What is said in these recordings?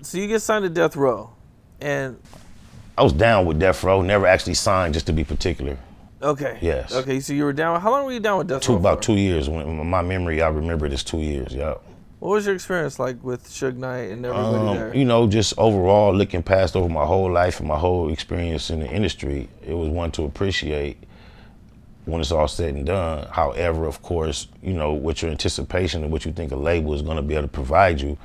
So you get signed to Death Row, and I was down with Death Row, never actually signed, just to be particular. okay, Yes. okay. So you were down. How long were you down with Death Row About for? 2 years. When my memory, I remember it as 2 years. Yup. What was your experience like with Suge Knight and everybody there? You know, just overall looking past over my whole life and my whole experience in the industry, it was one to appreciate when it's all said and done. However, of course, you know, with your anticipation and what you think a label is going to be able to provide you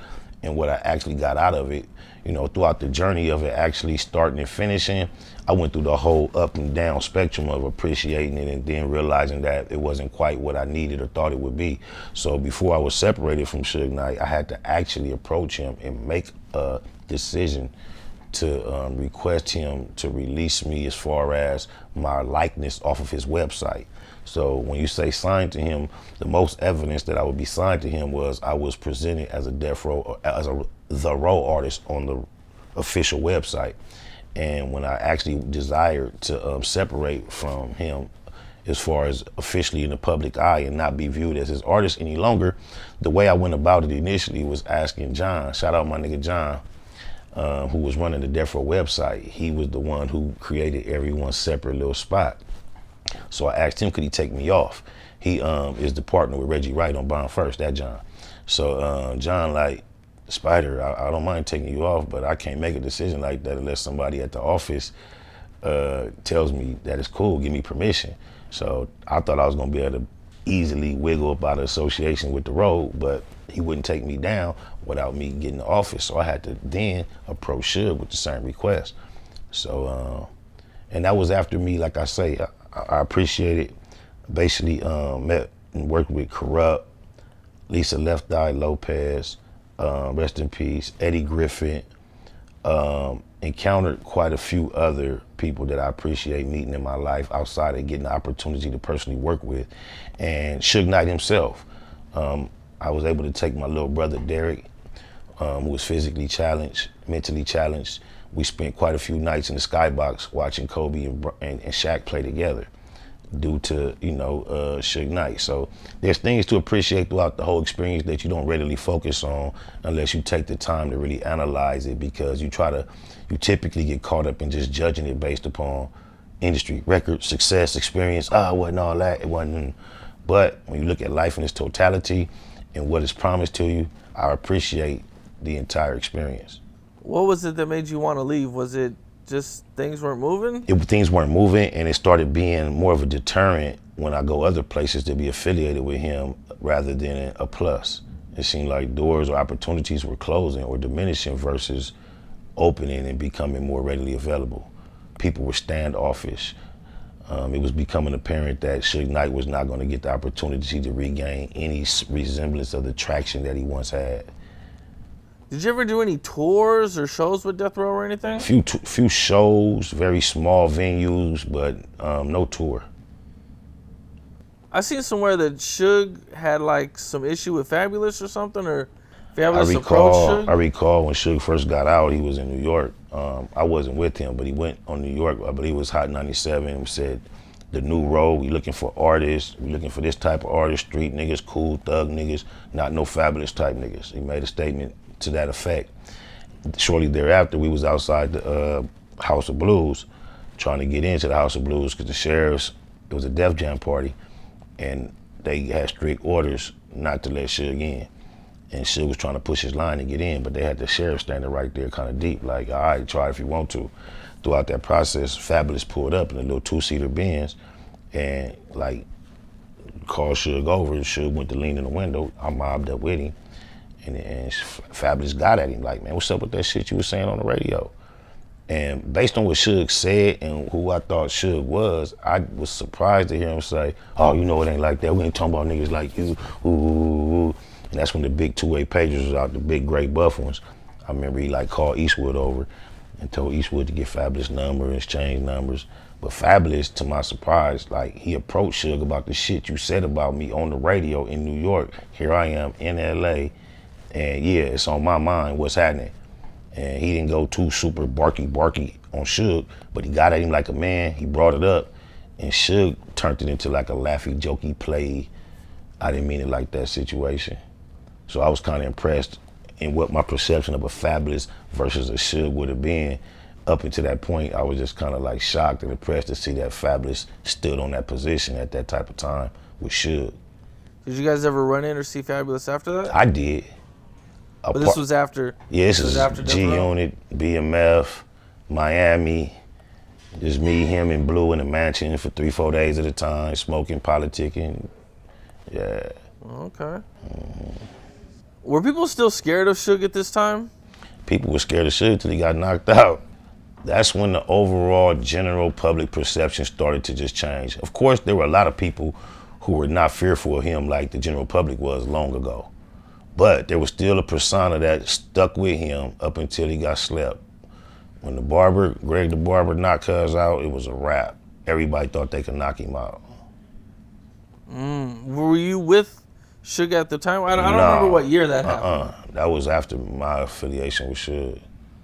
and what I actually got out of it, you know, throughout the journey of it actually starting and finishing, I went through the whole up and down spectrum of appreciating it and then realizing that it wasn't quite what I needed or thought it would be. So before I was separated from Suge Knight, I had to actually approach him and make a decision to request him to release me as far as my likeness off of his website. So when you say signed to him, the most evidence that I would be signed to him was I was presented as a Death Row, as the Row artist on the official website. And when I actually desired to separate from him as far as officially in the public eye and not be viewed as his artist any longer, the way I went about it initially was asking John, shout out my nigga John, who was running the Death Row website. He was the one who created everyone's separate little spot. So I asked him, could he take me off? He is the partner with Reggie Wright on Bond First, that John. So John like, Spider, I don't mind taking you off, but I can't make a decision like that unless somebody at the office tells me that it's cool, give me permission. So I thought I was gonna be able to easily wiggle up out of association with the road, but he wouldn't take me down without me getting the office. So I had to then approach Suge with the same request. So, and that was after me, like I say, I appreciate it. Basically met and worked with Corrupt, Lisa Left Eye Lopez, rest in peace, Eddie Griffin, encountered quite a few other people that I appreciate meeting in my life outside of getting the opportunity to personally work with. And Suge Knight himself. I was able to take my little brother Derek, who was physically challenged, mentally challenged. We spent quite a few nights in the skybox watching Kobe and Shaq play together due to, you know, Suge Knight. So there's things to appreciate throughout the whole experience that you don't readily focus on unless you take the time to really analyze it, because you typically get caught up in just judging it based upon industry, record, success, experience. It wasn't all that, it wasn't. But when you look at life in its totality and what is promised to you, I appreciate the entire experience. What was it that made you want to leave? Was it just things weren't moving? Things weren't moving, and it started being more of a deterrent when I go other places to be affiliated with him rather than a plus. It seemed like doors or opportunities were closing or diminishing versus opening and becoming more readily available. People were standoffish. It was becoming apparent that Suge Knight was not going to get the opportunity to regain any resemblance of the traction that he once had. Did you ever do any tours or shows with Death Row or anything? Few shows, very small venues, but no tour. I seen somewhere that Suge had like some issue with Fabolous or something, or Fabolous approached Suge? I recall when Suge first got out, he was in New York. I wasn't with him, but he went on New York. I believe it was Hot 97 and said, the new road, we looking for artists, we looking for this type of artist, street niggas, cool thug niggas, not no Fabolous type niggas. He made a statement to that effect. Shortly thereafter, we was outside the House of Blues, trying to get into the House of Blues because the sheriffs, it was a Def Jam party, and they had strict orders not to let Suge in. And Suge was trying to push his line to get in, but they had the sheriff standing right there kind of deep, like, all right, try if you want to. Throughout that process, Fabolous pulled up in a little two-seater Benz and like called Suge over. Suge went to lean in the window. I mobbed up with him. And Fabolous got at him like, man, what's up with that shit you was saying on the radio? And based on what Suge said and who I thought Suge was, I was surprised to hear him say, oh, you know it ain't like that. We ain't talking about niggas like you. Ooh. And that's when the big two-way pagers was out, the big gray buff ones. I remember he like called Eastwood over and told Eastwood to get Fabolous' number and exchange numbers. But Fabolous, to my surprise, like he approached Suge about the shit you said about me on the radio in New York. Here I am in LA. And yeah, it's on my mind what's happening. And he didn't go too super barky on Suge, but he got at him like a man. He brought it up, and Suge turned it into like a laughy, jokey play. I didn't mean it like that situation. So I was kind of impressed and what my perception of a Fabolous versus a Suge would have been. Up until that point, I was just kind of like shocked and impressed to see that Fabolous stood on that position at that type of time with Suge. Did you guys ever run in or see Fabolous after that? I did. But this was after. Yeah, this is after G Unit, BMF, Miami. Just me, him, and Blue in the mansion for 3-4 days at a time, smoking, politicking. Yeah. Okay. Were people still scared of Suge at this time? People were scared of Suge till he got knocked out. That's when the overall general public perception started to just change. Of course, there were a lot of people who were not fearful of him like the general public was long ago. But there was still a persona that stuck with him up until he got slept. When Greg the Barber knocked Cuz out, it was a wrap. Everybody thought they could knock him out. Were you with Suge at the time? I don't remember what year that happened. That was after my affiliation with Suge.